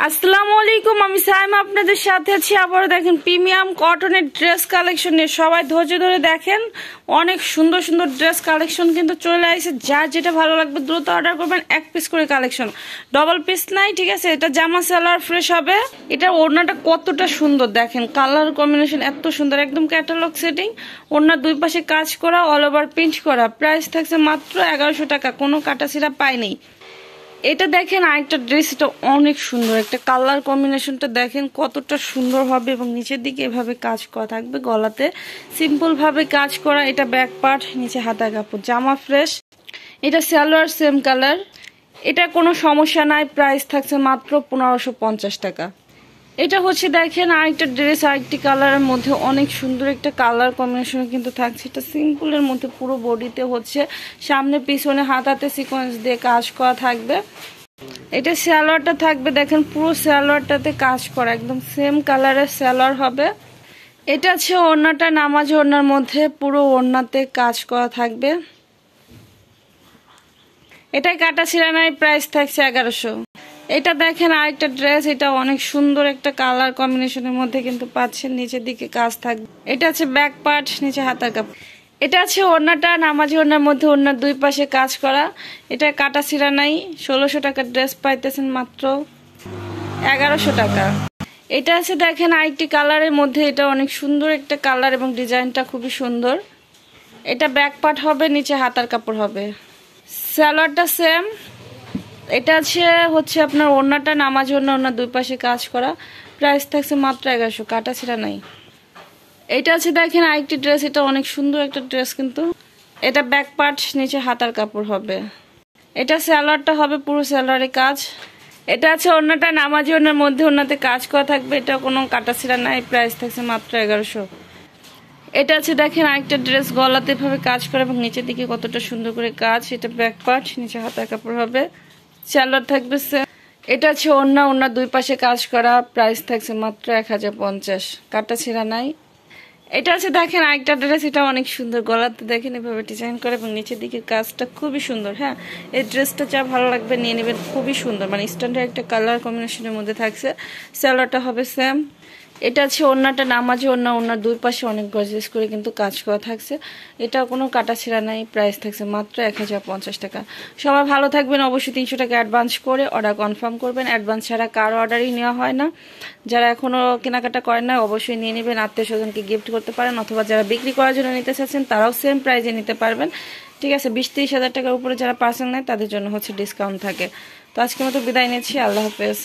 আসসালামু আলাইকুম, আমি সাইমা আপনাদের সাথে আছি। আবার দেখেন প্রিমিয়াম কটনের ড্রেস কালেকশন নিয়ে সবাই ধৈর্য ধরে দেখেন। অনেক সুন্দর সুন্দর ড্রেস কালেকশন কিন্তু চলে আসছে। যার যেটা ভালো লাগবে দ্রুত অর্ডার করবেন। এক পিস করে কালেকশন, ডবল পিস নাই, ঠিক আছে। এটা জামা সালোয়ার ফ্রেশ হবে। এটা ওড়নাটা কতটা সুন্দর দেখেন, কালার কম্বিনেশন এত সুন্দর, একদম ক্যাটালগ সেটিং। ওড়নার দুই পাশে কাজ করা, অল ওভার প্রিন্ট করা। প্রাইস থাকছে মাত্র 1100 টাকা, কোনো কাটাছিড়া পাইনি। এটা দেখেন আরেকটা ড্রেস, এটা অনেক সুন্দর, একটা কালার কম্বিনেশনটা দেখেন কতটা সুন্দর হবে এবং নিচের দিকে এভাবে কাজ করা থাকবে, গলাতে সিম্পল ভাবে কাজ করা। এটা ব্যাক পার্ট, নিচে হাতা কাপড়, জামা ফ্রেশ। এটা সালোয়ার সেম কালার, এটা কোনো সমস্যা নাই। প্রাইস থাকছে মাত্র 1550 টাকা। এটা হচ্ছে দেখেন আরেকটা ড্রেস, আরেকটি কালারের মধ্যে অনেক সুন্দর একটা কালার কম্বিনেশন কিন্তু থাকছে। এটা সিম্পলের মধ্যে পুরো বডিতে হচ্ছে সামনে পিছনে হাতাতে সিকোয়েন্স দিয়ে কাজ করা থাকবে। এটা সালোয়ারটা থাকবে দেখেন, পুরো সালোয়ারটাতে কাজ করা, একদম সেম কালারের সালোয়ার হবে। এটা আছে ওড়নাটা, নামাজ ওড়নার মধ্যে পুরো ওড়নাতে কাজ করা থাকবে। এটাই কাটা ছিঁড়া নাই, প্রাইস থাকছে 1100। এটা দেখেন আরেকটা ড্রেস, এটা অনেক সুন্দর একটা কালার কম্বিনেশনের মধ্যে কিন্তু পাচ্ছেন, নিচের দিকে কাজ থাকবে। এটা আছে ব্যাক পার্ট, নিচে হাতার কাপড়। এটা আছে ওড়নাটা, নামাজি ওড়নার মধ্যে ওড়নার দুই পাশে কাজ করা। এটা কাটা ছিঁড়া নাই। 1600 টাকার ড্রেস পাইতেছেন মাত্র 1100 টাকা। এটা আছে দেখেন আরেকটি কালারের মধ্যে, এটা অনেক সুন্দর একটা কালার এবং ডিজাইনটা খুবই সুন্দর। এটা ব্যাক পার্ট হবে, নিচে হাতার কাপড় হবে, সালোয়ারটা সেম। এটা হচ্ছে আপনার ওড়নাটা, নামাজ ওড়না, ওড়নার দুই পাশে কাজ করা। প্রাইস থাকছে মাত্র 1100, কাটা ছিঁড়া নাই। এটা আছে দেখেন আরেকটি ড্রেস, এটা অনেক সুন্দর একটা ড্রেস কিন্তু। এটা ব্যাক পার্ট, নিচে হাতার কাপড় হবে। এটা সালোয়ারটা হবে পুরো সালোয়ারে কাজ। এটা আছে ওড়নাটা, নামাজি ওড়নার মধ্যে ওড়নাতে কাজ করা থাকবে। এটা কোনো কাটা ছিঁড়া নাই, প্রাইস থাকছে মাত্র 1100। এটা আছে দেখেন আরেকটা ড্রেস, গলাতে ভাবে কাজ করা এবং নিচের দিকে কতটা সুন্দর করে কাজ। এটা ব্যাক পার্ট, নিচে হাতার কাপড় হবে, সালোয়ার থাকবে। এটা আছে ওড়না, ওড়নার দুই পাশে কাজ করা। প্রাইস থাকছে মাত্র 1050, কাটা ছিঁড়া নাই। এটা আছে দেখেন আরেকটা ড্রেস, এটা অনেক সুন্দর, গলাতে দেখেন এভাবে ডিজাইন করে এবং নিচের দিকে কাজটা খুবই সুন্দর। হ্যাঁ, এই ড্রেসটা যা ভালো লাগবে নিয়ে নেবেন, খুবই সুন্দর, মানে স্ট্যান্ডার্ড একটা কালার কম্বিনেশনের মধ্যে থাকছে। সালোয়ারটা হবে সেম। এটা আছে ওড়নাটা, নামাজি ওড়না, ওড়নার দুই পাশে অনেক গর্জিয়াস করে কিন্তু কাজ করা থাকছে। এটা কোনো কাটা ছেঁড়া নাই, প্রাইস থাকছে মাত্র 1050 টাকা। সবাই ভালো থাকবেন। অবশ্যই 300 টাকা অ্যাডভান্স করে অর্ডার কনফার্ম করবেন। অ্যাডভান্স ছাড়া কারো অর্ডারই নেওয়া হয় না। যারা এখনো কেনাকাটা করেন না অবশ্যই নিয়ে নেবেন, আত্মীয় স্বজনকে গিফট করতে পারেন, অথবা যারা বিক্রি করার জন্য নিতে চাচ্ছেন তারাও সেম প্রাইজে নিতে পারবেন, ঠিক আছে। 20-30 হাজার টাকার উপরে যারা পার্সেল নেয় তাদের জন্য হচ্ছে ডিসকাউন্ট থাকে। তো আজকের মতো বিদায় নিচ্ছি, আল্লাহ হাফেজ।